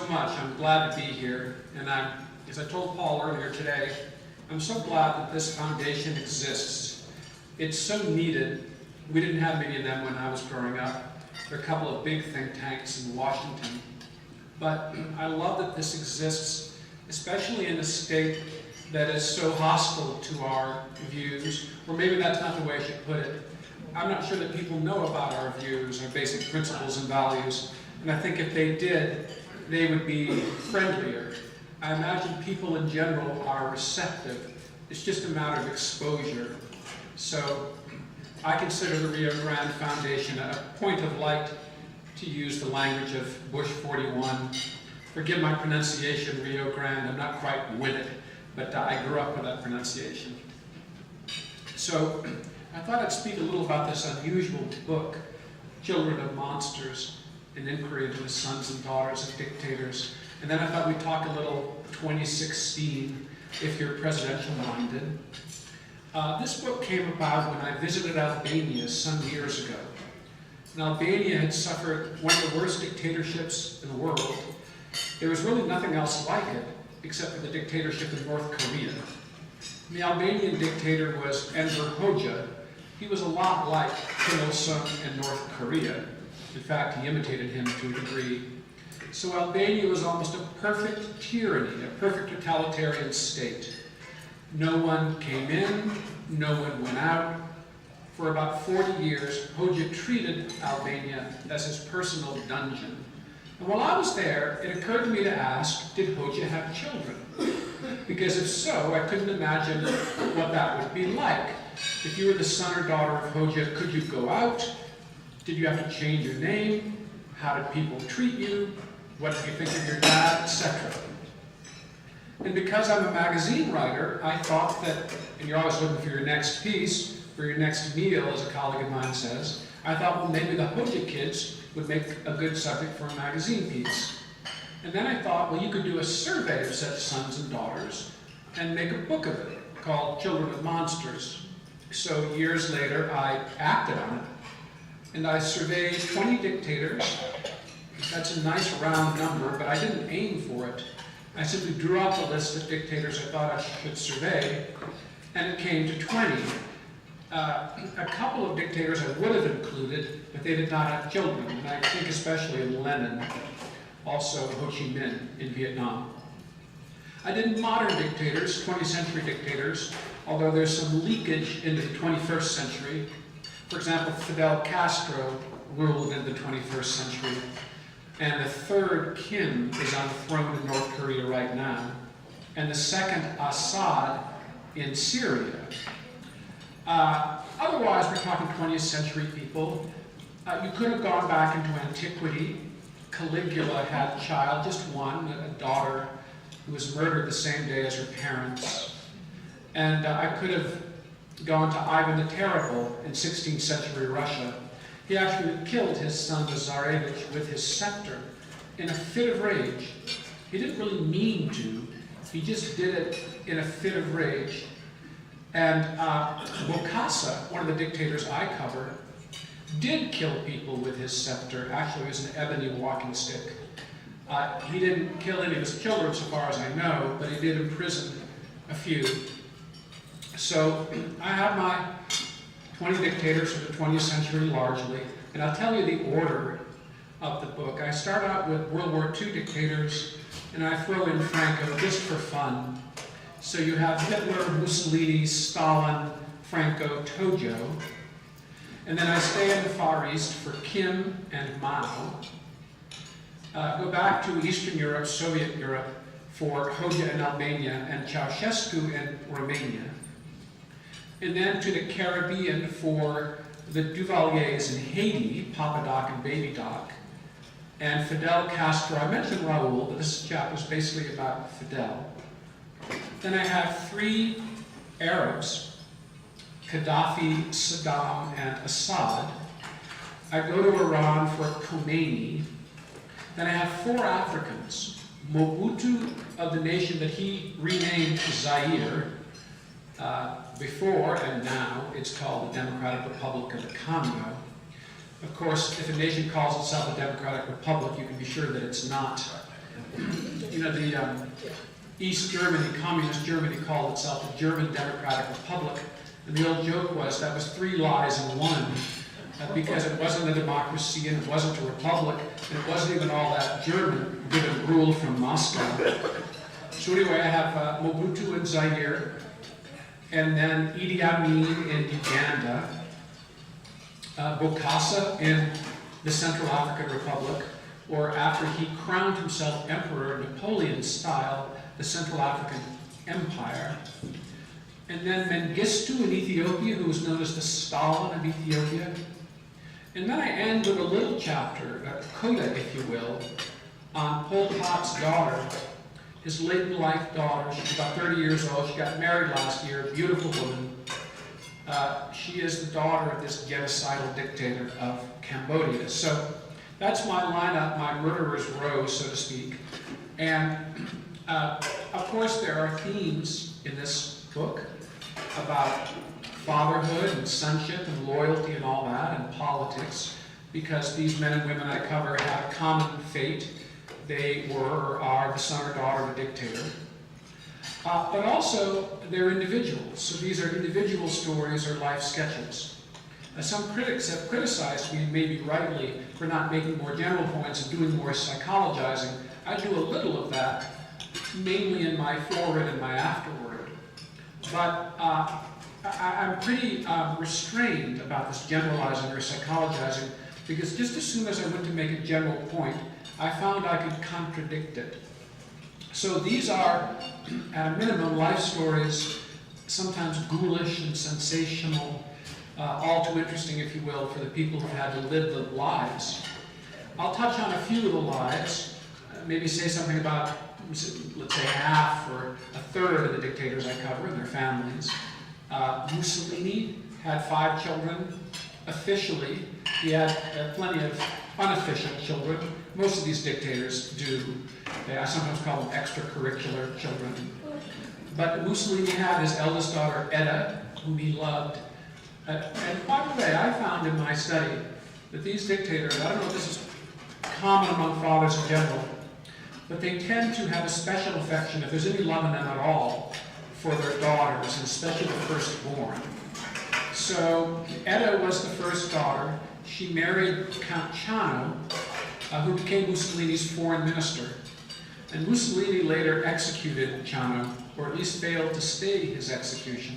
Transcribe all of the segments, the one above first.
so much. I'm glad to be here. And as I told Paul earlier today, I'm so glad that this foundation exists. It's so needed. We didn't have many of them when I was growing up. There are a couple of big think tanks in Washington. But I love that this exists, especially in a state that is so hostile to our views, or maybe that's not the way I should put it. I'm not sure that people know about our views, our basic principles and values, and I think if they did, they would be friendlier. I imagine people in general are receptive. It's just a matter of exposure. So I consider the Rio Grande Foundation a point of light, to use the language of Bush 41. Forgive my pronunciation, Rio Grande, I'm not quite with it, but I grew up with that pronunciation. So I thought I'd speak a little about this unusual book, Children of Monsters, an inquiry into the sons and daughters of dictators. And then I thought we'd talk a little 2016, if you're presidential minded. This book came about when I visited Albania some years ago. And Albania had suffered one of the worst dictatorships in the world. There was really nothing else like it, except for the dictatorship in North Korea. And the Albanian dictator was Enver Hoxha. He was a lot like Kim Il-sung in North Korea. In fact, he imitated him to a degree. So Albania was almost a perfect tyranny, a perfect totalitarian state. No one came in, no one went out. For about 40 years, Hoxha treated Albania as his personal dungeon. And while I was there, it occurred to me to ask, did Hoxha have children? Because if so, I couldn't imagine what that would be like. If you were the son or daughter of Hoxha, could you go out? Did you have to change your name? How did people treat you? What did you think of your dad, etc.? And because I'm a magazine writer, I thought that, and you're always looking for your next piece, for your next meal, as a colleague of mine says, I thought, well, maybe the Hoxha kids would make a good subject for a magazine piece. And then I thought, well, you could do a survey of such sons and daughters and make a book of it called Children of Monsters. So years later, I acted on it, and I surveyed 20 dictators. That's a nice round number, but I didn't aim for it. I simply drew out the list of dictators I thought I should survey, and it came to 20. A couple of dictators I would have included, but they did not have children, and I think especially of Lenin, also Ho Chi Minh in Vietnam. I did modern dictators, 20th century dictators, although there's some leakage into the 21st century. For example, Fidel Castro ruled in the 21st century, and the third Kim is on the throne in North Korea right now, and the second Assad in Syria. Otherwise, we're talking 20th century people. You could have gone back into antiquity. Caligula had a child, just one, a daughter, who was murdered the same day as her parents. And I could have gone to Ivan the Terrible in 16th century Russia. He actually killed his son, the Tsarevich, with his scepter in a fit of rage. He didn't really mean to. He just did it in a fit of rage. And Bokassa, one of the dictators I cover, did kill people with his scepter. Actually, it was an ebony walking stick. He didn't kill any of his children, so far as I know, but he did imprison a few. So I have my 20 dictators of the 20th century largely, and I'll tell you the order of the book. I start out with World War II dictators, and I throw in Franco just for fun. So you have Hitler, Mussolini, Stalin, Franco, Tojo. And then I stay in the Far East for Kim and Mao. Go back to Eastern Europe, Soviet Europe, for Hoxha in Albania and Ceausescu in Romania. And then to the Caribbean for the Duvaliers in Haiti, Papa Doc and Baby Doc. And Fidel Castro, I mentioned Raul, but this chapter is basically about Fidel. Then I have 3 Arabs, Gaddafi, Saddam, and Assad. I go to Iran for Khomeini. Then I have 4 Africans, Mobutu of the nation that he renamed Zaire. Before and now, it's called the Democratic Republic of the Congo. Of course, if a nation calls itself a democratic republic, you can be sure that it's not You know, the East Germany, communist Germany, called itself the German Democratic Republic. And the old joke was that was 3 lies in one, because it wasn't a democracy and it wasn't a republic, and it wasn't even all that German, given rule from Moscow. So anyway, I have Mobutu in Zaire, and then Idi Amin in Uganda, Bokassa in the Central African Republic, or after he crowned himself emperor, Napoleon style, the Central African Empire. And then Mengistu in Ethiopia, who was known as the Stalin of Ethiopia. And then I end with a little chapter, a coda, if you will, on Pol Pot's daughter, his late-in-life daughter. She's about 30 years old. She got married last year, a beautiful woman. She is the daughter of this genocidal dictator of Cambodia. So that's my lineup, my murderer's row, so to speak. And of course, there are themes in this book about fatherhood and sonship and loyalty and all that, and politics, because these men and women I cover have a common fate. They were or are the son or daughter of a dictator. But also, they're individuals. So these are individual stories or life sketches. Some critics have criticized me, and maybe rightly, for not making more general points and doing more psychologizing. I do a little of that, mainly in my foreword and my afterword. But I'm pretty restrained about this generalizing or psychologizing, because just as soon as I went to make a general point, I found I could contradict it. So these are, at a minimum, life stories, sometimes ghoulish and sensational, all too interesting, if you will, for the people who had to live the lives. I'll touch on a few of the lives, maybe say something about, let's say, half or a third of the dictators I cover and their families. Mussolini had 5 children. Officially, he had plenty of unofficial children. Most of these dictators do. I sometimes call them extracurricular children. But Mussolini had his eldest daughter, Edda, whom he loved. And by the way, I found in my study that these dictators, I don't know if this is common among fathers in general, but they tend to have a special affection, if there's any love in them at all, for their daughters, and especially the firstborn. So Edda was the first daughter. She married Count Ciano, who became Mussolini's foreign minister. And Mussolini later executed Ciano, or at least failed to stay his execution.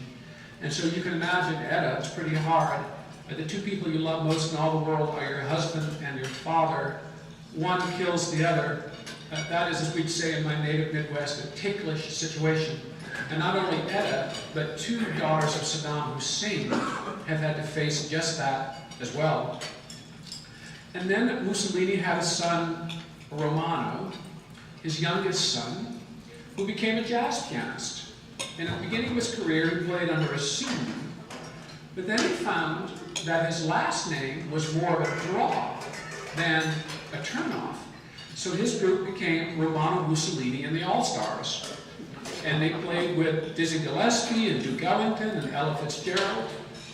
And so you can imagine Edda, it's pretty hard. The 2 people you love most in all the world are your husband and your father. One kills the other. That is, as we'd say in my native Midwest, a ticklish situation. And not only Edda, but 2 daughters of Saddam Hussein have had to face just that as well. And then Mussolini had a son, Romano, his youngest son, who became a jazz pianist. And at the beginning of his career, he played under a pseudonym. But then he found that his last name was more of a draw than a turnoff. So his group became Romano Mussolini and the All-Stars. And they played with Dizzy Gillespie and Duke Ellington and Ella Fitzgerald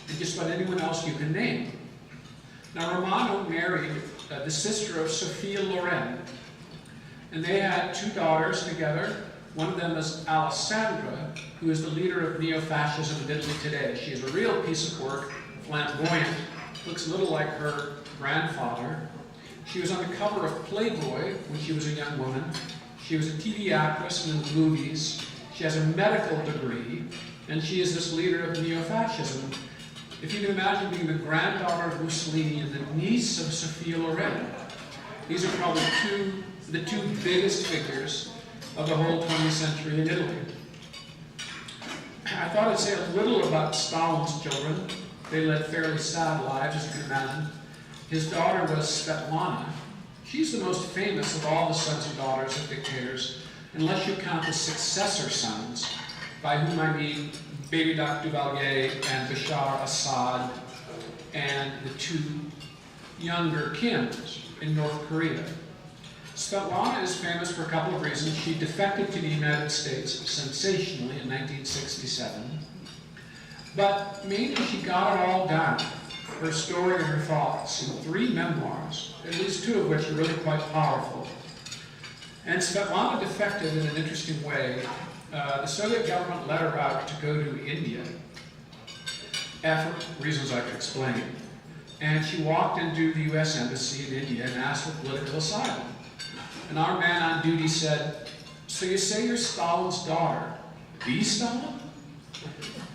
and just about anyone else you can name. Now Romano married the sister of Sophia Loren, and they had 2 daughters together. One of them is Alessandra, who is the leader of neo-fascism in Italy today. She is a real piece of work, flamboyant, looks a little like her grandfather. She was on the cover of Playboy when she was a young woman. She was a TV actress and in the movies. She has a medical degree, and she is this leader of neo-fascism. If you can imagine being the granddaughter of Mussolini and the niece of Sophia Loren, these are probably the two biggest figures of the whole 20th century in Italy. I thought I'd say a little about Stalin's children. They led fairly sad lives, as you can imagine. His daughter was Svetlana. She's the most famous of all the sons and daughters of dictators, unless you count the successor sons, by whom I mean Baby Doc Duvalier and Bashar Assad, and the 2 younger Kims in North Korea. Svetlana is famous for a couple of reasons. She defected to the United States sensationally in 1967, but mainly she got it all down, her story and her thoughts, in 3 memoirs, at least 2 of which are really quite powerful. And Svetlana defected in an interesting way. The Soviet government let her out to go to India, for reasons I could explain. And she walked into the US Embassy in India and asked for political asylum. And our man on duty said, "So you say you're Stalin's daughter? The Stalin?"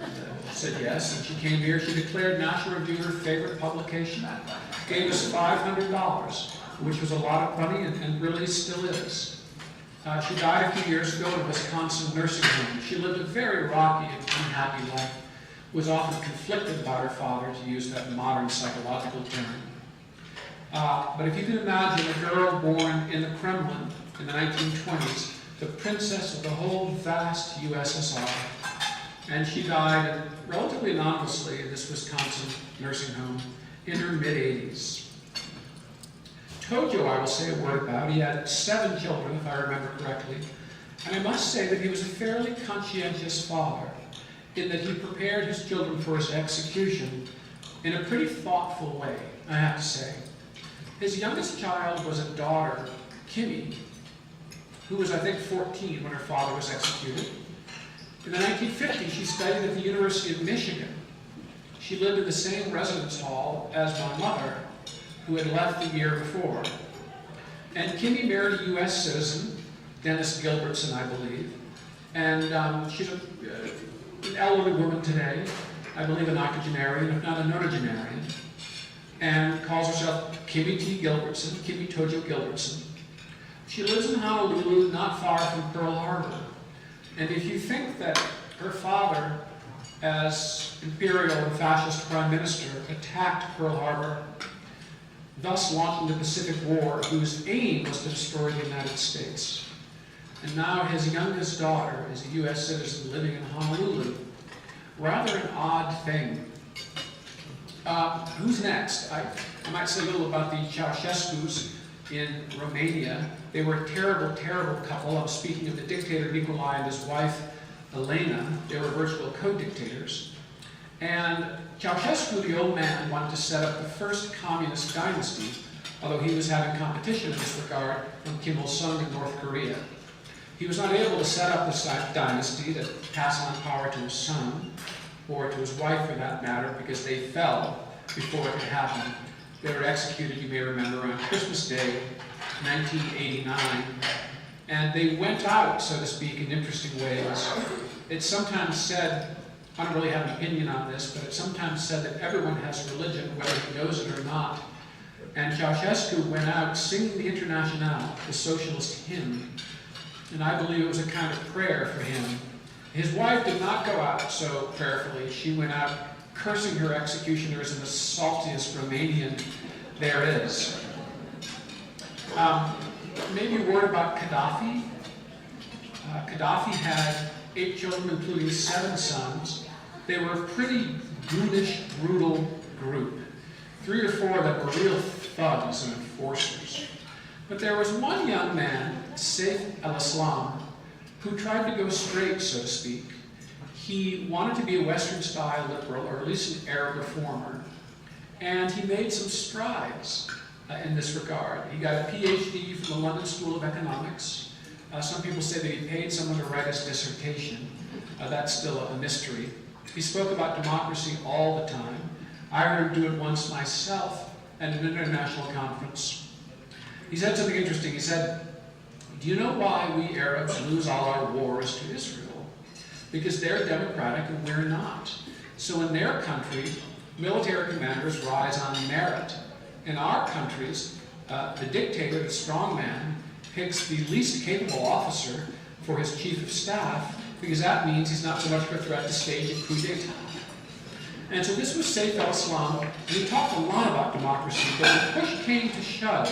I said yes, and she came here. She declared National Review her favorite publication, gave us $500, which was a lot of money and really still is. She died a few years ago in a Wisconsin nursing home. She lived a very rocky and unhappy life, was often conflicted about her father, to use that modern psychological term. But if you can imagine a girl born in the Kremlin in the 1920s, the princess of the whole vast USSR, and she died relatively anonymously in this Wisconsin nursing home in her mid-80s. Tojo, I will say a word about. He had 7 children, if I remember correctly, and I must say that he was a fairly conscientious father, in that he prepared his children for his execution in a pretty thoughtful way, I have to say. His youngest child was a daughter, Kimmy, who was, I think, 14 when her father was executed. In the 1950s, she studied at the University of Michigan. She lived in the same residence hall as my mother, who had left the year before. And Kimmy married a US citizen, Dennis Gilbertson, I believe. And she's an elderly woman today, I believe an octogenarian, if not a nonagenarian, and calls herself Kimmy T. Gilbertson, Kimmy Tojo Gilbertson. She lives in Honolulu, not far from Pearl Harbor. And if you think that her father, as imperial and fascist prime minister, attacked Pearl Harbor, thus launching the Pacific War, whose aim was to destroy the United States, and now his youngest daughter is a US citizen living in Honolulu, rather an odd thing. Who's next? I might say a little about the Ceausescus in Romania. They were a terrible, terrible couple. I'm speaking of the dictator Nicolae and his wife, Elena. They were virtual co-dictators. And Ceausescu, the old man, wanted to set up the first communist dynasty, although he was having competition in this regard from Kim Il-sung in North Korea. He was not able to set up this dynasty to pass on power to his son, or to his wife for that matter, because they fell before it could happen. They were executed, you may remember, on Christmas Day, 1989. And they went out, so to speak, in interesting ways. It's sometimes said, I don't really have an opinion on this, but it's sometimes said that everyone has religion, whether he knows it or not. And Ceausescu went out singing the Internationale, the socialist hymn, and I believe it was a kind of prayer for him. His wife did not go out so prayerfully. She went out cursing her executioners in the saltiest Romanian there is. Maybe a word about Gaddafi. Gaddafi had 8 children, including 7 sons. They were a pretty brutish, brutal group. 3 or 4 that were real thugs and enforcers. But there was one young man, Saif al-Islam, who tried to go straight, so to speak. He wanted to be a Western-style liberal, or at least an Arab reformer, and he made some strides in this regard. He got a PhD from the London School of Economics. Some people say that he paid someone to write his dissertation. That's still a mystery. He spoke about democracy all the time. I heard him do it once myself at an international conference. He said something interesting. He said, "Do you know why we Arabs lose all our wars to Israel? Because they're democratic and we're not. So in their country, military commanders rise on merit. In our countries, the dictator, the strongman, picks the least capable officer for his chief of staff, because that means he's not so much of a threat to stage a coup d'etat." And so this was Saif al-Islam, and he talked a lot about democracy, but when push came to shove,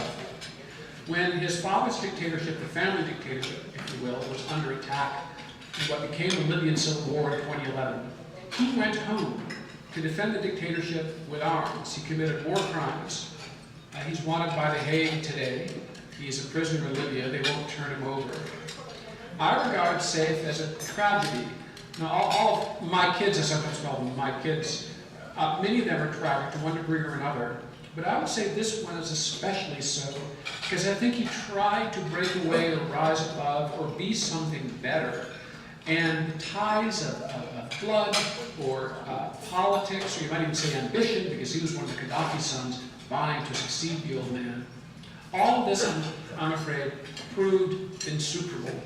when his father's dictatorship, the family dictatorship, if you will, was under attack in what became the Libyan Civil War in 2011, he went home to defend the dictatorship with arms. He committed war crimes. He's wanted by The Hague today. He's a prisoner in Libya. They won't turn him over. I regard Saif as a tragedy. Now, all of my kids, I sometimes call them my kids, many of them are tragic to one degree or another. But I would say this one is especially so, because I think he tried to break away or rise above or be something better. And the ties of blood or politics, or you might even say ambition, because he was one of the Gaddafi sons vying to succeed the old man. All of this, I'm afraid, proved insuperable.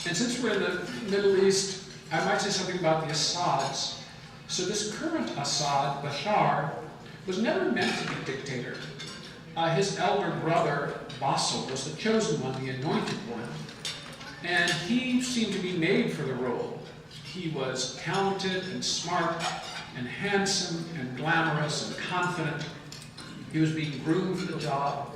And since we're in the Middle East, I might say something about the Assads. So this current Assad, Bashar, was never meant to be dictator. His elder brother, Bassel, was the chosen one, the anointed one. And he seemed to be made for the role. He was talented and smart and handsome and glamorous and confident. He was being groomed for the job.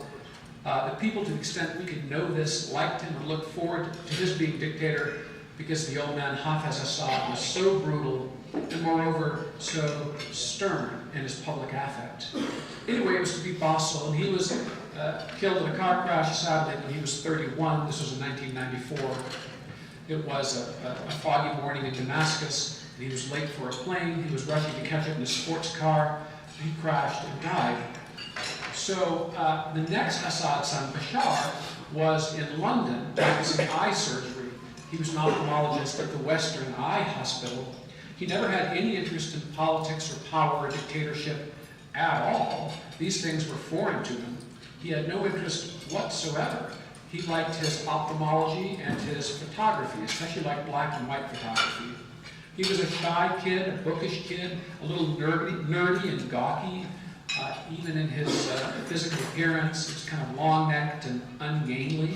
The people, to the extent we could know this, liked him and looked forward to his being dictator because the old man Hafez Assad was so brutal and moreover so stern in his public affect. Anyway, it was to be Bassel, and he was killed in a car crash, sadly, when he was 31. This was in 1994. It was a foggy morning in Damascus, and he was late for a plane. He was rushing to catch up in his sports car. He crashed and died. So the next Assad son, Bashar, was in London practicing eye surgery. He was an ophthalmologist at the Western Eye Hospital. He never had any interest in politics or power or dictatorship at all. These things were foreign to him. He had no interest whatsoever. He liked his ophthalmology and his photography, especially like black and white photography. He was a shy kid, a bookish kid, a little nerdy and gawky. Even in his physical appearance, he was kind of long-necked and ungainly.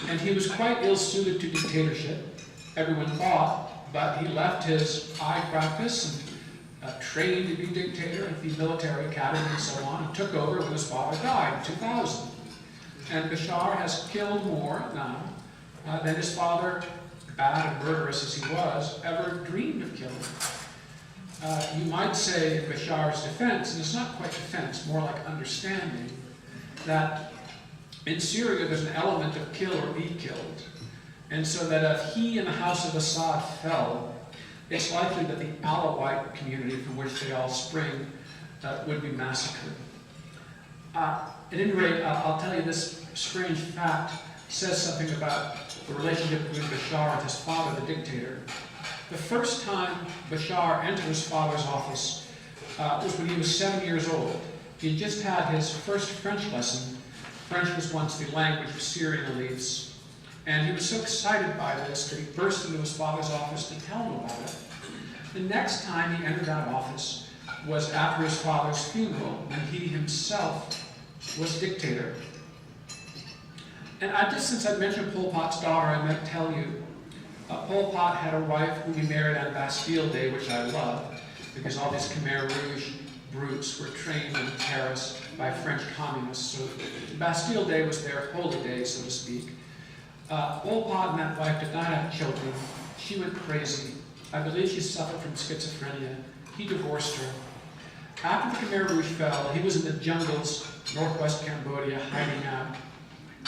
And he was quite ill-suited to dictatorship, everyone thought, but he left his eye practice and trained to be dictator at the military academy and so on, and took over when his father died in 2000. And Bashar has killed more now than his father, bad and murderous as he was, ever dreamed of killing. You might say in Bashar's defense, and it's not quite defense, more like understanding, that in Syria there's an element of kill or be killed. And so that if he and the house of Assad fell, it's likely that the Alawite community from which they all spring would be massacred. At any rate, I'll tell you this strange fact says something about the relationship between Bashar and his father, the dictator. The first time Bashar entered his father's office was when he was 7 years old. He had just had his first French lesson. French was once the language of Syrian elites. And he was so excited by this that he burst into his father's office to tell him about it. The next time he entered that office was after his father's funeral, when he himself was dictator. And since I mentioned Pol Pot's daughter, I might tell you, Pol Pot had a wife who he married on Bastille Day, which I love, because all these Khmer Rouge brutes were trained in Paris by French communists. So Bastille Day was their holy day, so to speak. Pol Pot and that wife did not have children. She went crazy. I believe she suffered from schizophrenia. He divorced her. After the Khmer Rouge fell, he was in the jungles, northwest Cambodia, hiding out.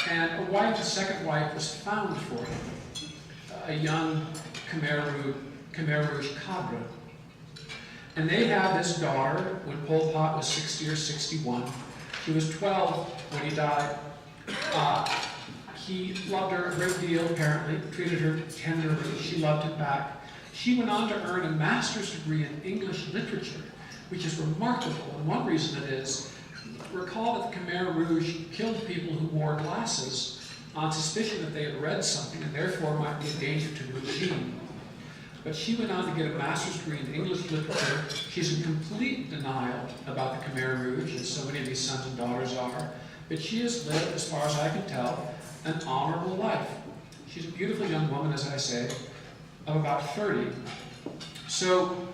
And a second wife was found for him, a young Khmer Rouge cadre. And they had this daughter when Pol Pot was 60 or 61. She was 12 when he died. He loved her a great deal, apparently, treated her tenderly. She loved him back. She went on to earn a master's degree in English literature, which is remarkable. And one reason it is, recall that the Khmer Rouge killed people who wore glasses on suspicion that they had read something and therefore might be a danger to the regime. But she went on to get a master's degree in English literature. She's in complete denial about the Khmer Rouge, as so many of these sons and daughters are. But she has lived, as far as I can tell, an honorable life. She's a beautiful young woman, as I say, of about 30. So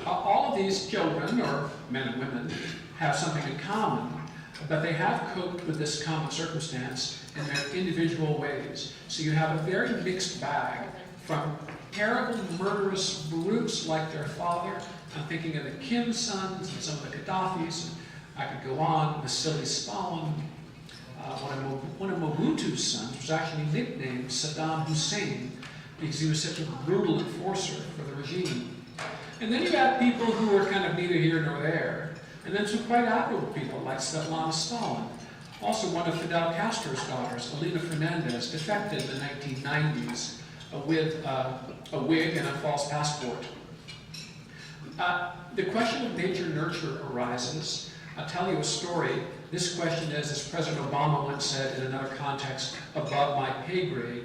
all of these children, or men and women, have something in common, but they have coped with this common circumstance in their individual ways. So you have a very mixed bag, from terrible, murderous brutes like their father. I'm thinking of the Kim sons and some of the Gaddafis. I could go on, Vasily Stalin. One of Mobutu's sons was actually nicknamed Saddam Hussein because he was such a brutal enforcer for the regime. And then you have people who are kind of neither here nor there. And then some quite admirable people like Svetlana Stalin, also one of Fidel Castro's daughters, Elena Fernandez, defected in the 1990s with a wig and a false passport. The question of nature-nurture arises. I'll tell you a story. This question is, as President Obama once said in another context, above my pay grade.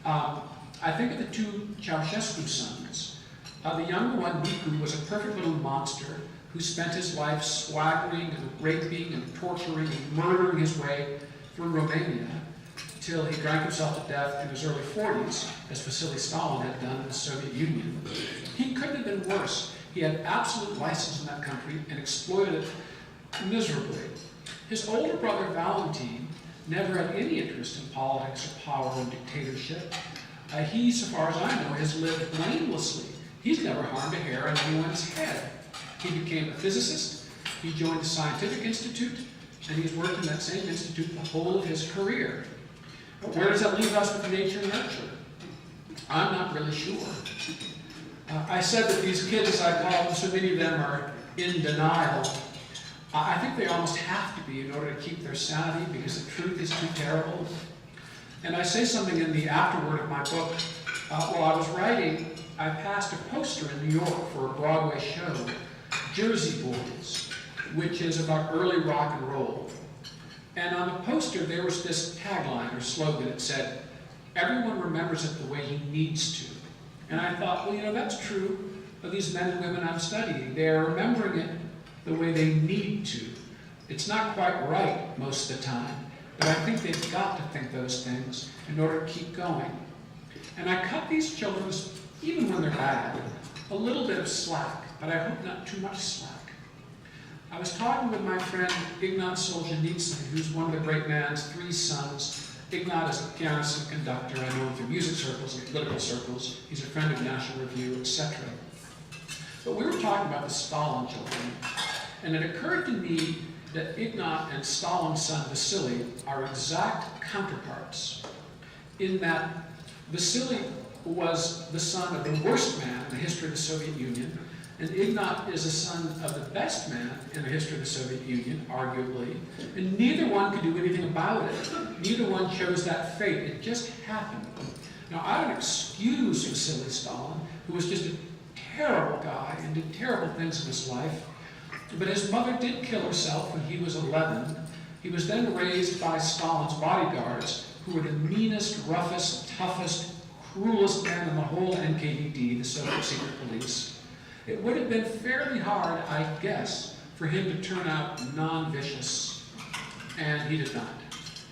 I think of the two Ceausescu sons. The younger one, Nicu, was a perfect little monster who spent his life swaggering and raping and torturing and murdering his way through Romania till he drank himself to death in his early 40s, as Vasily Stalin had done in the Soviet Union. He couldn't have been worse. He had absolute license in that country and exploited it miserably. His older brother, Valentin, never had any interest in politics or power or dictatorship. He, so far as I know, has lived blamelessly. He's never harmed a hair on anyone's head. He became a physicist, he joined the Scientific Institute, and he's worked in that same institute the whole of his career. But where does that leave us with nature and nurture? I'm not really sure. I said that these kids, as I call them, so many of them are in denial. I think they almost have to be in order to keep their sanity because the truth is too terrible. And I say something in the afterword of my book. While I was writing, I passed a poster in New York for a Broadway show, Jersey Boys, which is about early rock and roll. And on the poster, there was this tagline or slogan. It said, "Everyone remembers it the way he needs to." And I thought, well, you know, that's true of these men and women I'm studying. They're remembering it the way they need to. It's not quite right most of the time, but I think they've got to think those things in order to keep going. And I cut these children, even when they're bad, a little bit of slack, but I hope not too much slack. I was talking with my friend Ignat Solzhenitsyn, who's one of the great man's 3 sons. Ignat is a pianist and conductor. I know him through music circles and political circles. He's a friend of National Review, etc. But we were talking about the Stalin children, and it occurred to me that Ignat and Stalin's son Vasily are exact counterparts, in that Vasily was the son of the worst man in the history of the Soviet Union, and Ignat is the son of the best man in the history of the Soviet Union, arguably, and neither one could do anything about it. Neither one chose that fate. It just happened. Now, I don't excuse Vasily Stalin, who was just a terrible guy and did terrible things in his life, but his mother did kill herself when he was 11. He was then raised by Stalin's bodyguards, who were the meanest, roughest, toughest, cruelest men in the whole NKVD, the Soviet secret police. It would have been fairly hard, I guess, for him to turn out non-vicious, and he did not.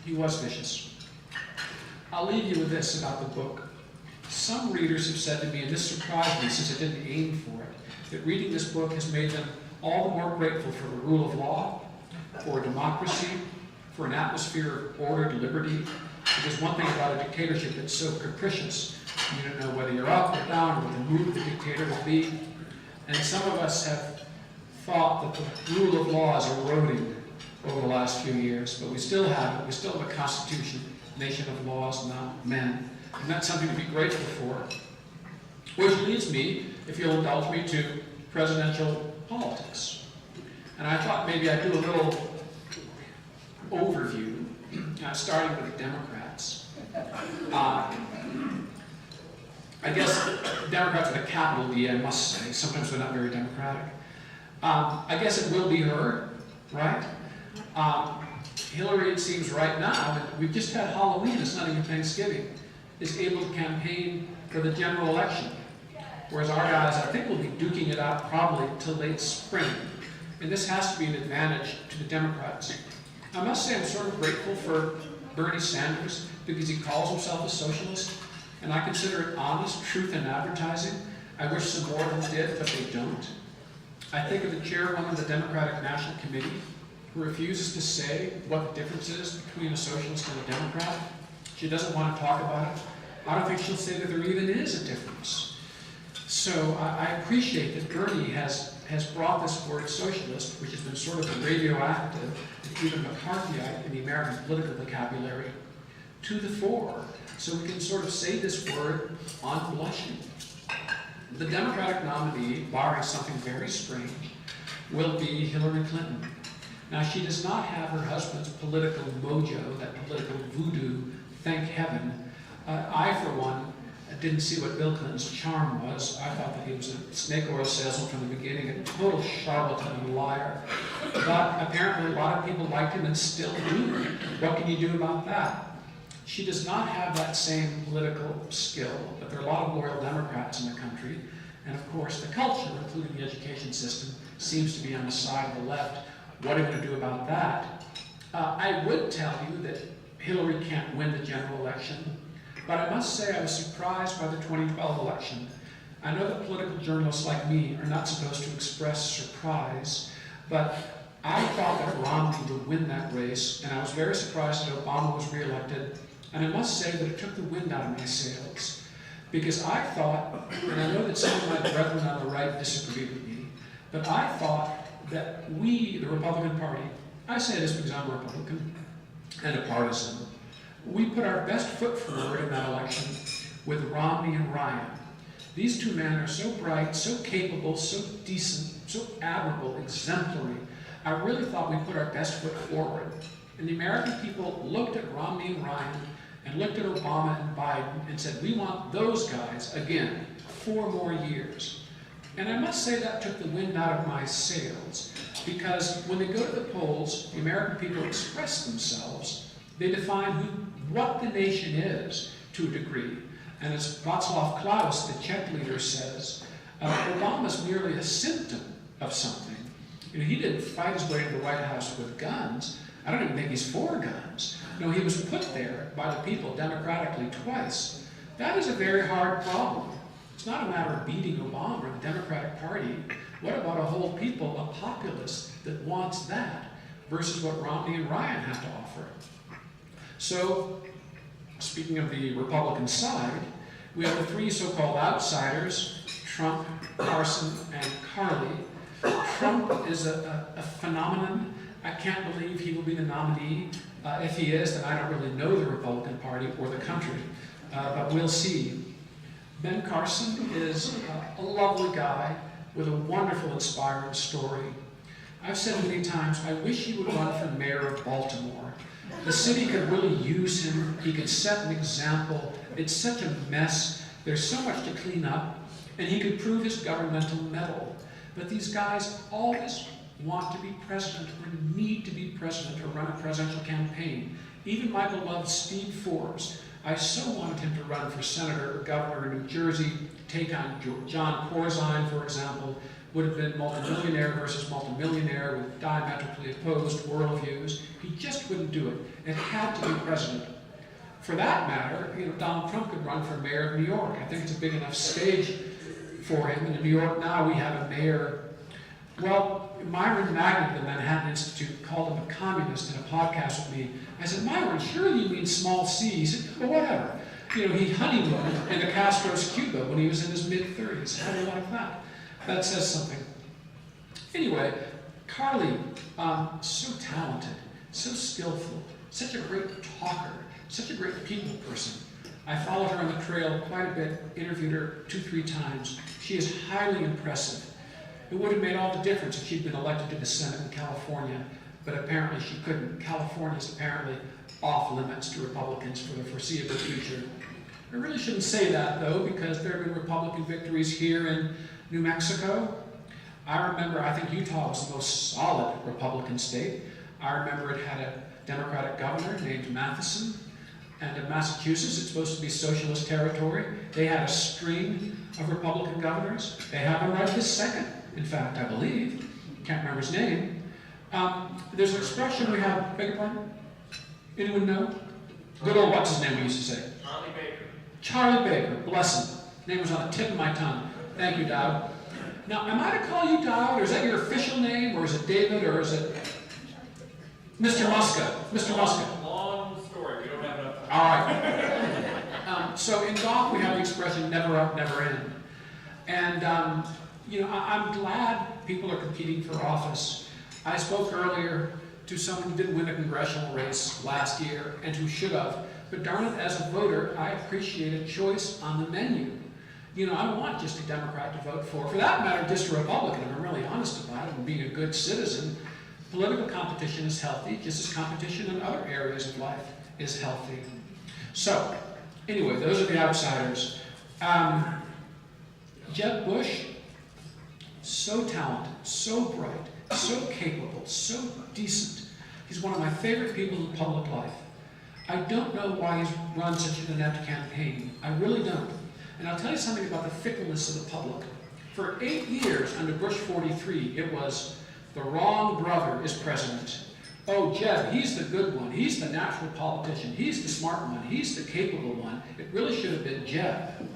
He was vicious. I'll leave you with this about the book. Some readers have said to me, and this surprised me since I didn't aim for it, that reading this book has made them all the more grateful for the rule of law, for democracy, for an atmosphere of ordered liberty. Because one thing about a dictatorship that's so capricious, you don't know whether you're up or down, or what the mood of the dictator will be. And some of us have thought that the rule of law is eroding over the last few years, but we still have it. We still have a constitution, nation of laws, not men. And that's something to be grateful for. Which leads me, if you'll indulge me, to presidential politics. And I thought maybe I'd do a little overview, starting with the Democrats. I guess Democrats with a capital D, I must say. Sometimes they're not very democratic. I guess it will be her, right? Hillary, it seems right now, and we've just had Halloween, it's not even Thanksgiving, is able to campaign for the general election. Whereas our guys, I think, will be duking it out probably till late spring. And this has to be an advantage to the Democrats. I must say I'm sort of grateful for Bernie Sanders because he calls himself a socialist. And I consider it honest truth in advertising. I wish some more of them did, but they don't. I think of the chairwoman of the Democratic National Committee who refuses to say what the difference is between a socialist and a Democrat. She doesn't want to talk about it. I don't think she'll say that there even is a difference. So I appreciate that Bernie has brought this word socialist, which has been sort of radioactive and even McCarthyite in the American political vocabulary, to the fore. So we can sort of say this word unblushing. The Democratic nominee, barring something very strange, will be Hillary Clinton. Now, she does not have her husband's political mojo, that political voodoo, thank heaven. I, for one, didn't see what Bill Clinton's charm was. I thought that he was a snake oil salesman from the beginning, a total charlatan and liar. But apparently a lot of people liked him and still do. What can you do about that? She does not have that same political skill, but there are a lot of loyal Democrats in the country. And of course, the culture, including the education system, seems to be on the side of the left. What are we going to do about that? I would tell you that Hillary can't win the general election, but I must say I was surprised by the 2012 election. I know that political journalists like me are not supposed to express surprise, but I thought that Romney would win that race, and I was very surprised that Obama was reelected. And I must say that it took the wind out of my sails, because I thought, and I know that some of my brethren on the right disagree with me, but I thought that we, the Republican Party, I say this because I'm a Republican and a partisan, we put our best foot forward in that election with Romney and Ryan. These two men are so bright, so capable, so decent, so admirable, exemplary. I really thought we put our best foot forward. And the American people looked at Romney and Ryan and looked at Obama and Biden and said, we want those guys, again, 4 more years. And I must say that took the wind out of my sails, because when they go to the polls, the American people express themselves. They define what the nation is to a degree. And as Václav Klaus, the Czech leader, says, Obama's merely a symptom of something. You know, he didn't fight his way to the White House with guns. I don't even think he's for guns. No, he was put there by the people democratically twice. That is a very hard problem. It's not a matter of beating Obama or the Democratic Party. What about a whole people, a populace that wants that, versus what Romney and Ryan have to offer? So, speaking of the Republican side, we have the 3 so-called outsiders, Trump, Carson, and Carly. Trump is a phenomenon. I can't believe he will be the nominee. If he is, then I don't really know the Republican Party or the country, but we'll see. Ben Carson is a lovely guy with a wonderful, inspiring story. I've said many times, I wish he would run for mayor of Baltimore. The city could really use him. He could set an example. It's such a mess. There's so much to clean up. And he could prove his governmental mettle. But these guys always want to be president or need to be president or run a presidential campaign. Even my beloved Steve Forbes, I so wanted him to run for senator or governor in New Jersey, take on John Corzine, for example, would have been multimillionaire versus multimillionaire with diametrically opposed worldviews. He just wouldn't do it. It had to be president. For that matter, you know, Donald Trump could run for mayor of New York. I think it's a big enough stage for him. And in New York now we have a mayor. Well, Myron Magnet of the Manhattan Institute called him a communist in a podcast with me. I said, Myron, surely you mean small c. He said, well, whatever. You know, he honeymooned in the Castro's Cuba when he was in his mid-30s. How do you like that? That says something. Anyway, Carly, so talented, so skillful, such a great talker, such a great people person. I followed her on the trail quite a bit, interviewed her 2-3 times. She is highly impressive. It would have made all the difference if she'd been elected to the Senate in California, but apparently she couldn't. California is apparently off limits to Republicans for the foreseeable future. I really shouldn't say that, though, because there have been Republican victories here in New Mexico. I remember, I think Utah was the most solid Republican state. I remember it had a Democratic governor named Matheson. And in Massachusetts, it's supposed to be socialist territory. They had a string of Republican governors. They have one right this second, in fact, I believe. Can't remember his name. There's an expression we have, beg your pardon? Anyone know? Good old, what's his name we used to say? Charlie Baker. Charlie Baker, bless him. His name was on the tip of my tongue. Thank you, Dowd. Now, am I to call you Dowd, or is that your official name, or is it David, or is it Mr. Muska? Mr. Muska. Long story, we don't have enough time. All right. So in golf, we have the expression never up, never in. And, you know, I'm glad people are competing for office. I spoke earlier to someone who didn't win a congressional race last year and who should have. But darn it, as a voter, I appreciate a choice on the menu. You know, I don't want just a Democrat to vote for that matter, just a Republican, if I'm really honest honest about it and being a good citizen, political competition is healthy, just as competition in other areas of life is healthy. So, anyway, those are the outsiders. Jeb Bush, so talented, so bright, so capable, so decent. He's one of my favorite people in public life. I don't know why he's run such an inept campaign. I really don't. And I'll tell you something about the fickleness of the public. For 8 years under Bush 43, it was the wrong brother is president. Oh, Jeb, he's the good one. He's the natural politician. He's the smart one. He's the capable one. It really should have been Jeb.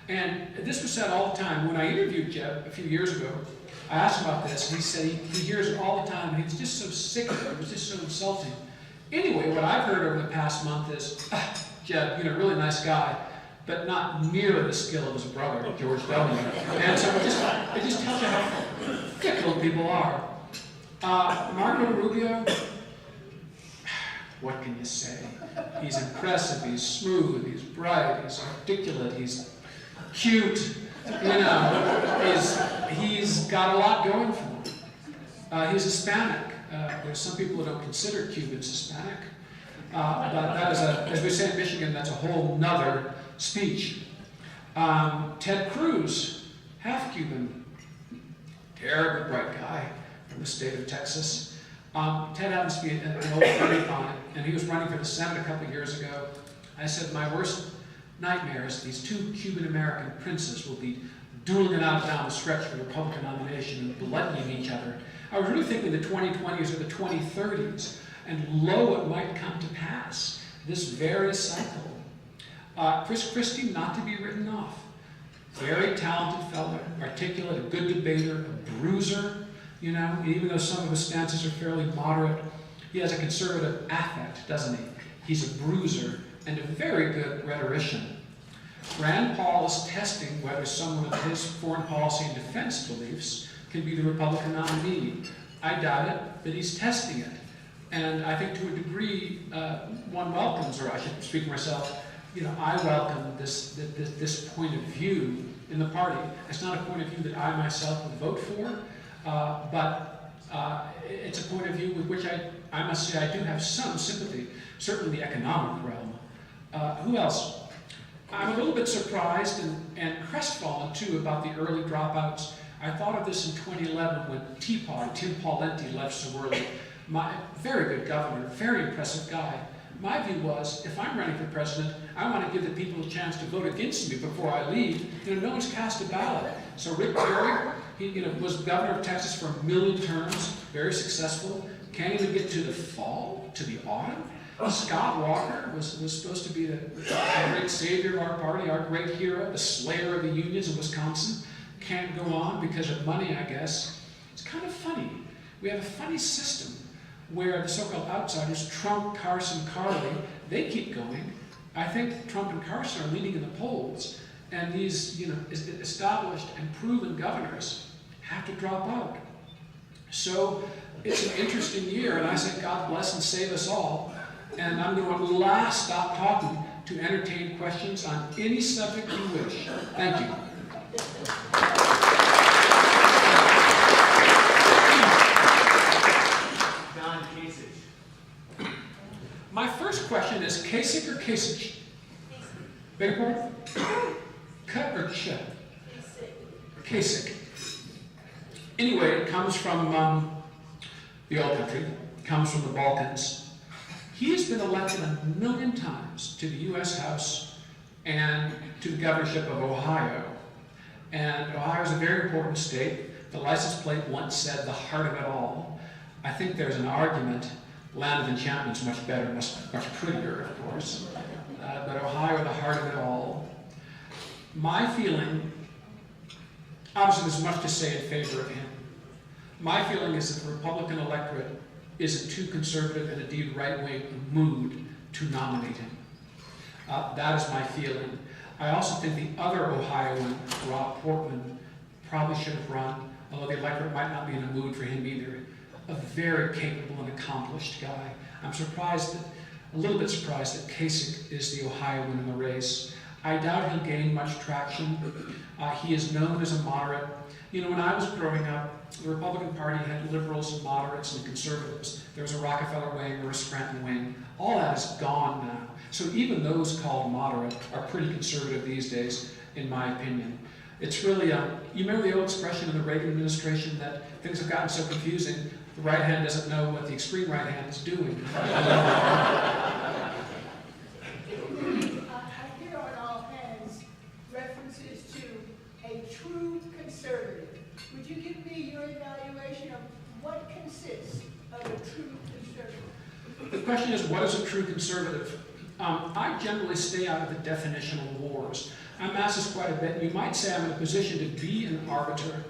And this was said all the time. When I interviewed Jeb a few years ago, I asked him about this, and he said he hears it all the time, and he was just so sick of it. It was just so insulting. Anyway, what I've heard over the past month is, Jeb, really nice guy, but not nearly the skill of his brother, George W. And so it just tells you how fickle people are. Marco Rubio, what can you say? He's impressive, he's smooth, he's bright, he's articulate, he's cute, he's got a lot going for him. He's Hispanic. There's some people who don't consider Cubans Hispanic, but that is, as we say in Michigan, that's a whole nother speech. Ted Cruz, half Cuban, terribly bright guy from the state of Texas. Ted happens to be an old friend of mine, and he was running for the Senate a couple of years ago. I said, my worst nightmare is these two Cuban-American princes will be dueling it out down the stretch for the Republican nomination and bludgeoning each other. I was really thinking the 2020s or the 2030s, and lo, it might come to pass, this very cycle. Chris Christie, not to be written off. Very talented fellow, articulate, a good debater, a bruiser, even though some of his stances are fairly moderate, he has a conservative affect, doesn't he? He's a bruiser and a very good rhetorician. Rand Paul is testing whether someone of his foreign policy and defense beliefs can be the Republican nominee. I doubt it, but he's testing it. And I think to a degree, one welcomes, or I should speak for myself, I welcome this point of view in the party. It's not a point of view that I myself would vote for, but it's a point of view with which I must say I do have some sympathy, certainly in the economic realm. Who else? I'm a little bit surprised and crestfallen, too, about the early dropouts. I thought of this in 2011 when Tim Pawlenty left so early. My very good governor, very impressive guy. My view was, if I'm running for president, I want to give the people a chance to vote against me before I leave. No one's cast a ballot. So Rick Perry, he was governor of Texas for 1 million terms, very successful. Can't even get to the fall, to the autumn. Scott Walker was supposed to be the great savior of our party, our great hero, the slayer of the unions in Wisconsin. Can't go on because of money, I guess. It's kind of funny. We have a funny system where the so-called outsiders, Trump, Carson, Carly, they keep going. I think Trump and Carson are leading in the polls, and these established and proven governors have to drop out. So it's an interesting year, and I say God bless and save us all. And I'm going to last stop talking to entertain questions on any subject you wish. Thank you. John Kasich. My first question is Kasich or Kasich? Beg your pardon? Cut or ch? Kasich. Anyway, it comes from the old country. It comes from the Balkans. He has been elected 1 million times to the U.S. House and to the governorship of Ohio. And Ohio is a very important state. The license plate once said the heart of it all. I think there's an argument. Land of Enchantment's much better, much prettier, of course. But Ohio, the heart of it all. My feeling, obviously there's much to say in favor of him. My feeling is that the Republican electorate is in too conservative and indeed right-wing mood to nominate him. That is my feeling. I also think the other Ohioan, Rob Portman, probably should have run, although the electorate might not be in a mood for him either. A very capable and accomplished guy. I'm a little bit surprised that Kasich is the Ohioan in the race. I doubt he'll gain much traction. He is known as a moderate. You know, when I was growing up, the Republican Party had liberals and moderates and conservatives. There was a Rockefeller wing or a Scranton wing. All that is gone now. So even those called moderate are pretty conservative these days, in my opinion. It's really, you remember the old expression in the Reagan administration that things have gotten so confusing, the right hand doesn't know what the extreme right hand is doing. I hear on all hands references to a true conservative. Would you give me your evaluation of what consists of a true conservative? The question is, what is a true conservative? I generally stay out of the definitional wars. I'm asked this quite a bit. You might say I'm in a position to be an arbiter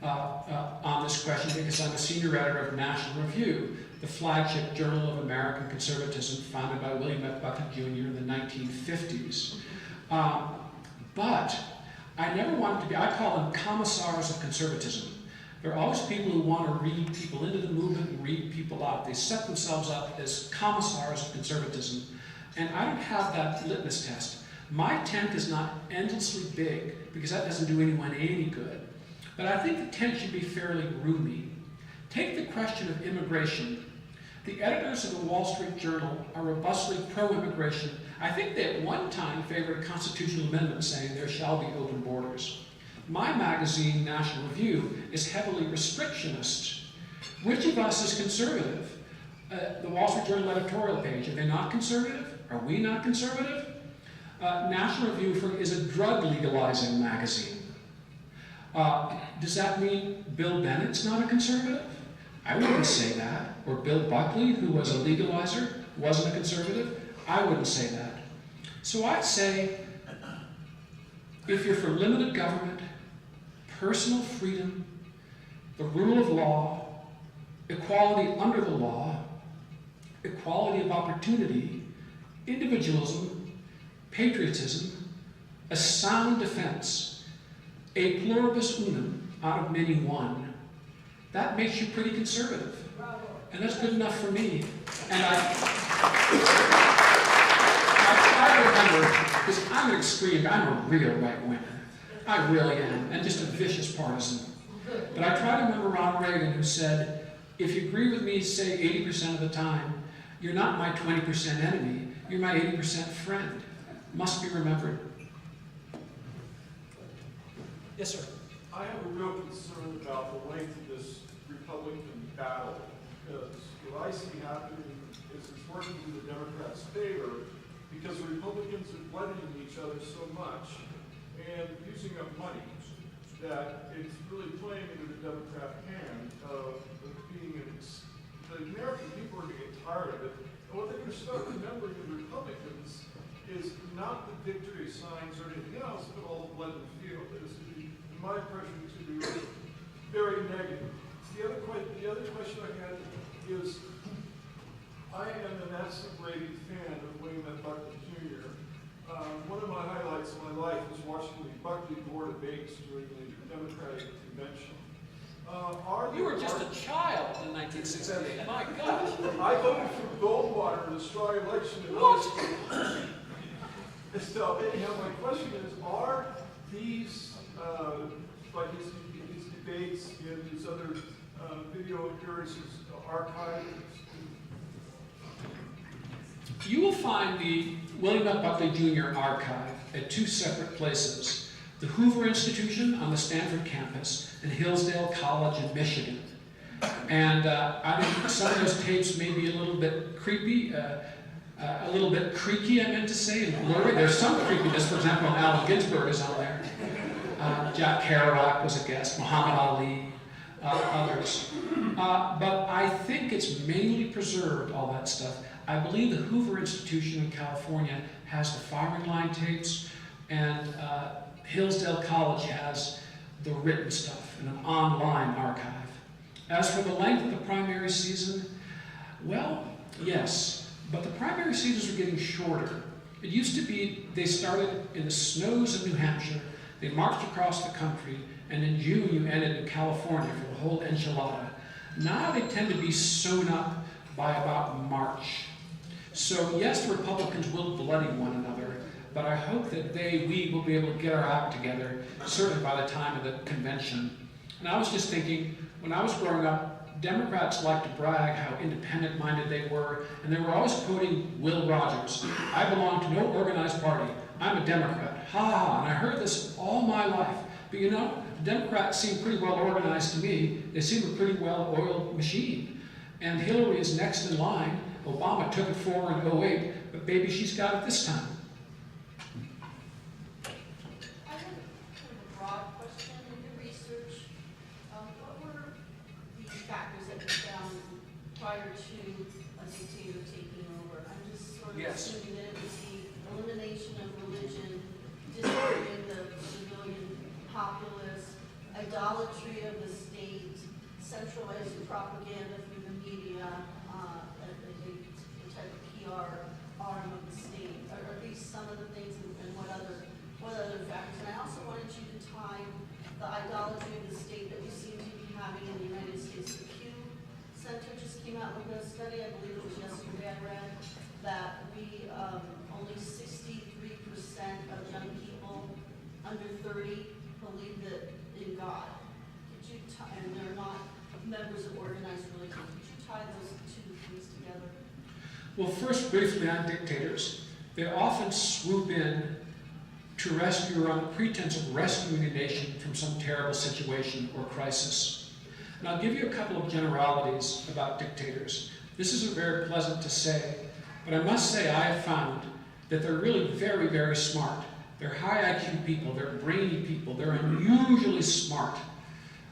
on this question because I'm a senior editor of National Review, the flagship journal of American conservatism founded by William F. Buckley Jr. in the 1950s. But I never wanted to be, I call them commissars of conservatism. There are always people who want to read people into the movement and read people out. They set themselves up as commissars of conservatism. And I don't have that litmus test. My tent is not endlessly big because that doesn't do anyone any good. But I think the tent should be fairly roomy. Take the question of immigration. The editors of the Wall Street Journal are robustly pro-immigration. I think they at one time favored a constitutional amendment saying there shall be open borders. My magazine, National Review, is heavily restrictionist. Which of us is conservative? The Wall Street Journal editorial page, are they not conservative? Are we not conservative? National Review is a drug legalizing magazine. Does that mean Bill Bennett's not a conservative? I wouldn't say that. Or Bill Buckley, who was a legalizer, wasn't a conservative? I wouldn't say that. So I'd say, if you're for limited government, personal freedom, the rule of law, equality under the law, equality of opportunity, individualism, patriotism, a sound defense, a pluribus unum, out of many one, that makes you pretty conservative. And that's good enough for me. And I try to remember, because I'm an extreme, I'm a real right winger. I really am, and just a vicious partisan. But I try to remember Ronald Reagan, who said, if you agree with me, say 80% of the time, you're not my 20% enemy, you're my 80% friend. Must be remembered. Yes, sir. I have a real concern about the length of this Republican battle, because what I see happening is it's working in the Democrats' favor because the Republicans are blending each other so much and using up money that it's really playing into the Democrat hand of being the American people are going to get tired of it. And what they're going to start remembering of the Republicans is not the victory signs or anything else, but all the blood in the field. In my impression, it's going to be very negative. The other question I had is, I am an absolute raving fan of William F. Buckley Jr. One of my highlights of my life was watching the Buckley Gore debates during the Democratic Convention. You were just a child in 1968. My gosh. I voted for Goldwater in a straw election. What? So anyhow, my question is, are these, like his debates and his other video appearances archived? You will find the William F. Buckley Jr. archive at two separate places. The Hoover Institution on the Stanford campus and Hillsdale College in Michigan. And I think some of those tapes may be a little bit creepy, a little bit creaky, I meant to say, and blurry. There's some creepiness. For example, Allen Ginsberg is on there. Jack Kerouac was a guest, Muhammad Ali, others. But I think it's mainly preserved, all that stuff. I believe the Hoover Institution in California has the firing line tapes, and Hillsdale College has the written stuff in an online archive. As for the length of the primary season, well, yes, but the primary seasons are getting shorter. It used to be they started in the snows of New Hampshire, they marched across the country, and in June you ended in California for the whole enchilada. Now they tend to be sewn up by about March. So yes, the Republicans will bloody one another, but I hope that we will be able to get our act together, certainly by the time of the convention. And I was just thinking, when I was growing up, Democrats liked to brag how independent-minded they were, and they were always quoting Will Rogers. I belong to no organized party. I'm a Democrat. Ha ha ha. And I heard this all my life. But you know, Democrats seem pretty well organized to me. They seem a pretty well-oiled machine. And Hillary is next in line. Obama took it for her in 2008, but baby, she's got it this time. I have a broad question in your research. What were the factors that you found prior to a dictator taking over? I'm just sort of assuming that it was the elimination of religion, disarming the civilian populace, idolatry of the state, centralized propaganda through the media, a type of PR arm of the state. Are these some of the things, and what other factors? And I also wanted you to tie the idolatry of the state that we seem to be having in the United States. The Pew Center just came out with a study, I believe it was yesterday I read, that we only 63% of young people under 30 believe that in God. Could you and they're not members of organized religion. Could you tie those two things together? Well, first, briefly on dictators. They often swoop in to rescue or on the pretense of rescuing a nation from some terrible situation or crisis. And I'll give you a couple of generalities about dictators. This isn't very pleasant to say, but I must say I have found that they're really very, very smart. They're high IQ people, they're brainy people, they're unusually smart,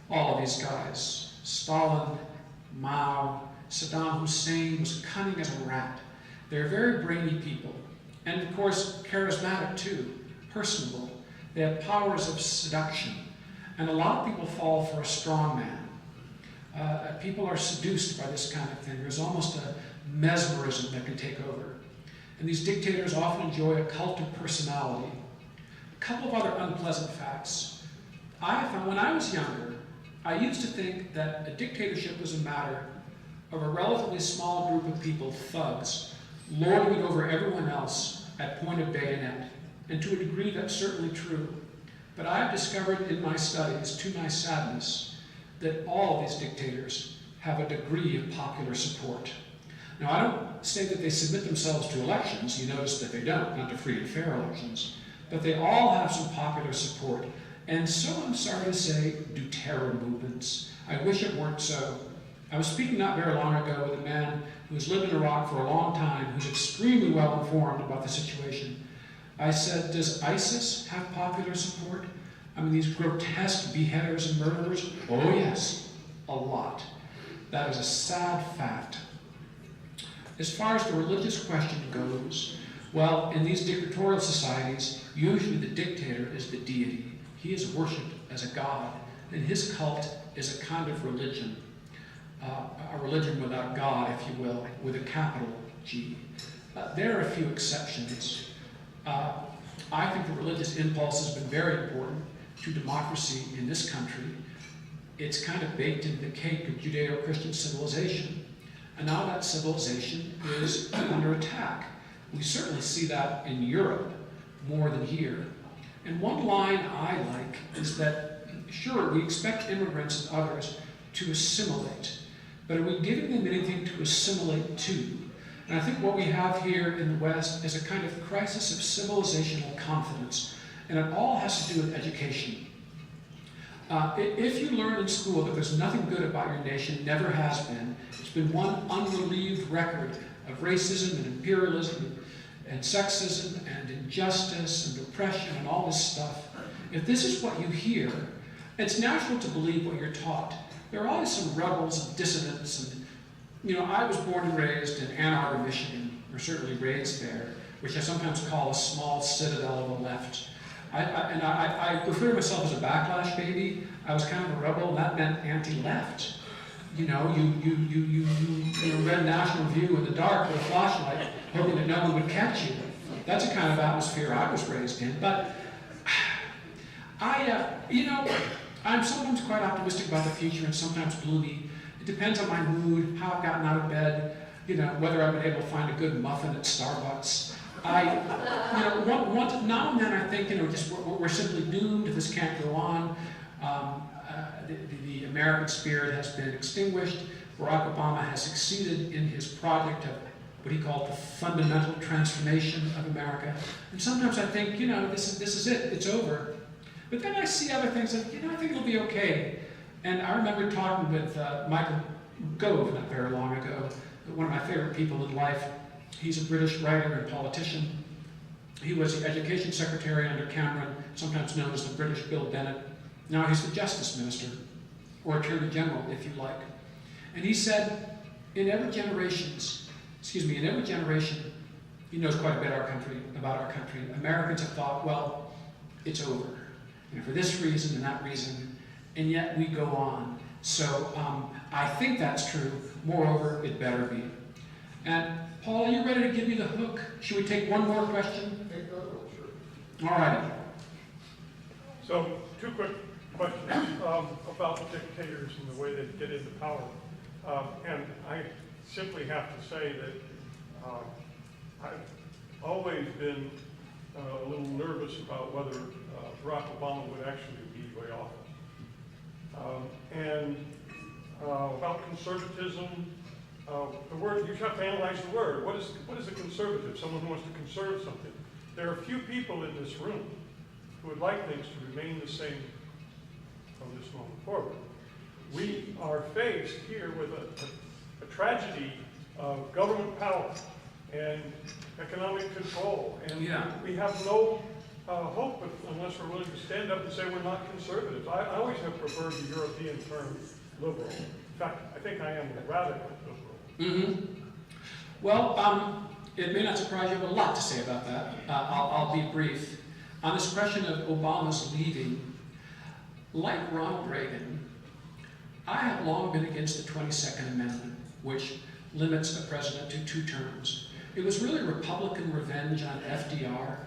all of these guys. Stalin, Mao, Saddam Hussein was cunning as a rat. They're very brainy people. And of course, charismatic too, personable. They have powers of seduction. And a lot of people fall for a strong man. People are seduced by this kind of thing. There's almost a mesmerism that can take over. And these dictators often enjoy a cult of personality. A couple of other unpleasant facts. I found when I was younger, I used to think that a dictatorship was a matter of a relatively small group of people, thugs, lording it over everyone else at point of bayonet. And to a degree, that's certainly true. But I have discovered in my studies, to my sadness, that all of these dictators have a degree of popular support. Now, I don't say that they submit themselves to elections. You notice that they don't, not to free and fair elections. But they all have some popular support. And so, I'm sorry to say, do terror movements. I wish it weren't so. I was speaking not very long ago with a man who has lived in Iraq for a long time, who's extremely well informed about the situation. I said, does ISIS have popular support? I mean, these grotesque beheaders and murderers? Oh yes, a lot. That is a sad fact. As far as the religious question goes, well, in these dictatorial societies, usually the dictator is the deity. He is worshipped as a god, and his cult is a kind of religion, a religion without God, if you will, with a capital G. There are a few exceptions. I think the religious impulse has been very important to democracy in this country. It's kind of baked into the cake of Judeo-Christian civilization. And now that civilization is under attack. We certainly see that in Europe more than here. And one line I like is that, sure, we expect immigrants and others to assimilate, but are we giving them anything to assimilate to? And I think what we have here in the West is a kind of crisis of civilizational confidence, and it all has to do with education. If you learn in school that there's nothing good about your nation, never has been, it's been one unrelieved record of racism and imperialism and sexism and injustice and oppression and all this stuff. If this is what you hear, it's natural to believe what you're taught. There are always some rebels and dissidents, and you know, I was born and raised in Ann Arbor, Michigan, or certainly raised there, which I sometimes call a small citadel of the left. I refer to myself as a backlash baby. I was kind of a rebel, and that meant anti-left. You know, you read National View in the dark with a flashlight, hoping that no one would catch you. That's the kind of atmosphere I was raised in. But I'm sometimes quite optimistic about the future and sometimes gloomy. It depends on my mood, how I've gotten out of bed, you know, whether I've been able to find a good muffin at Starbucks, Now and then I think, just we're simply doomed. This can't go on. The American spirit has been extinguished. Barack Obama has succeeded in his project of what he called the fundamental transformation of America. And sometimes I think, this is it. It's over. But then I see other things that, I think it'll be okay. And I remember talking with Michael Gove not very long ago, one of my favorite people in life. He's a British writer and politician. He was the education secretary under Cameron, sometimes known as the British Bill Bennett. Now he's the justice minister, or attorney general, if you like. And he said, in every generation, he knows quite a bit about our country, Americans have thought, well, it's over. For this reason and that reason, and yet we go on. So I think that's true. Moreover, it better be. And Paul, are you ready to give me the hook? Should we take one more question? Take that one, sure. All righty. So, two quick questions about dictators and the way they get into power. And I simply have to say that I've always been a little nervous about whether Barack Obama would actually be way office. And about conservatism, the word, you have to analyze the word. What is a conservative? Someone who wants to conserve something. There are a few people in this room who would like things to remain the same from this moment forward. We are faced here with a tragedy of government power and economic control, and we have no hope unless we're willing to stand up and say we're not conservatives. I always have preferred the European term liberal. In fact, I think I am a radical liberal. Mm-hmm. Well, it may not surprise you, I have a lot to say about that. I'll be brief. On this question of Obama's leaving, like Ronald Reagan, I have long been against the 22nd Amendment, which limits a president to 2 terms. It was really Republican revenge on FDR,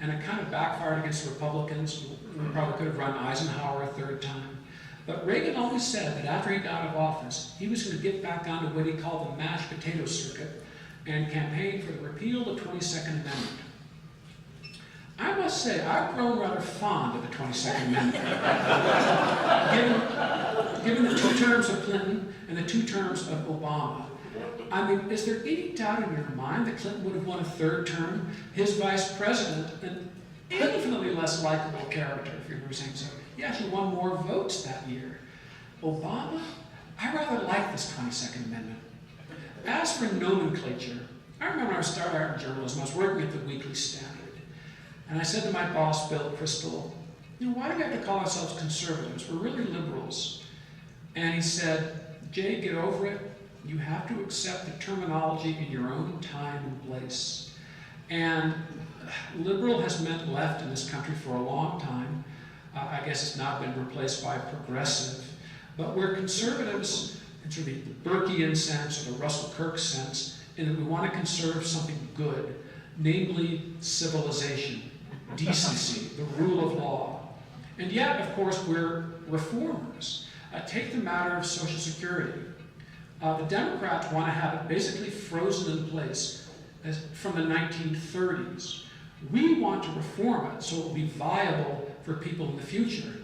and it kind of backfired against the Republicans. We probably could have run Eisenhower a 3rd time. But Reagan always said that after he got out of office, he was going to get back onto what he called the mashed potato circuit and campaign for the repeal of the 22nd Amendment. I must say, I've grown rather fond of the 22nd Amendment. given the 2 terms of Clinton and the 2 terms of Obama. I mean, is there any doubt in your mind that Clinton would have won a 3rd term? His vice president, an infinitely less likable character, if you were saying so, he actually won more votes that year. Obama, I rather like this 22nd Amendment. As for nomenclature, I remember when I started out in journalism, I was working at the Weekly Standard. And I said to my boss, Bill Crystal, why do we have to call ourselves conservatives? We're really liberals. And he said, Jay, get over it. You have to accept the terminology in your own time and place. And liberal has meant left in this country for a long time. I guess it's now been replaced by progressive. But we're conservatives in sort of the Burkean sense or the Russell Kirk sense, in that we want to conserve something good, namely civilization, decency, the rule of law. And yet, of course, we're reformers. Take the matter of Social Security. The Democrats want to have it basically frozen in place from the 1930s. We want to reform it so it will be viable for people in the future.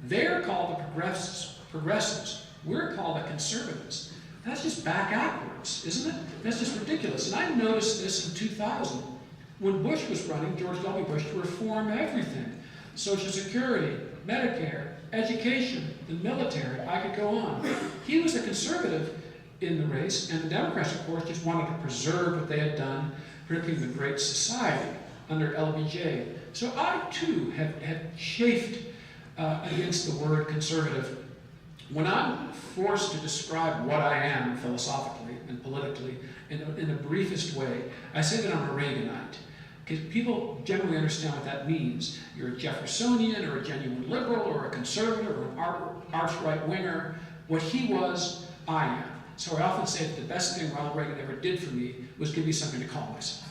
They're called the progressives. We're called the conservatives. That's just backwards, isn't it? That's just ridiculous. And I noticed this in 2000 when Bush was running, George W. Bush, to reform everything. Social Security, Medicare, education, the military, I could go on. He was a conservative in the race, and the Democrats, of course, just wanted to preserve what they had done, particularly the Great Society under LBJ. So I, too, have chafed against the word conservative. When I'm forced to describe what I am philosophically and politically in the briefest way, I say that I'm a Reaganite. Because people generally understand what that means. You're a Jeffersonian or a genuine liberal or a conservative or an arch right-winger. What he was, I am. So I often say that the best thing Ronald Reagan ever did for me was give me something to call myself.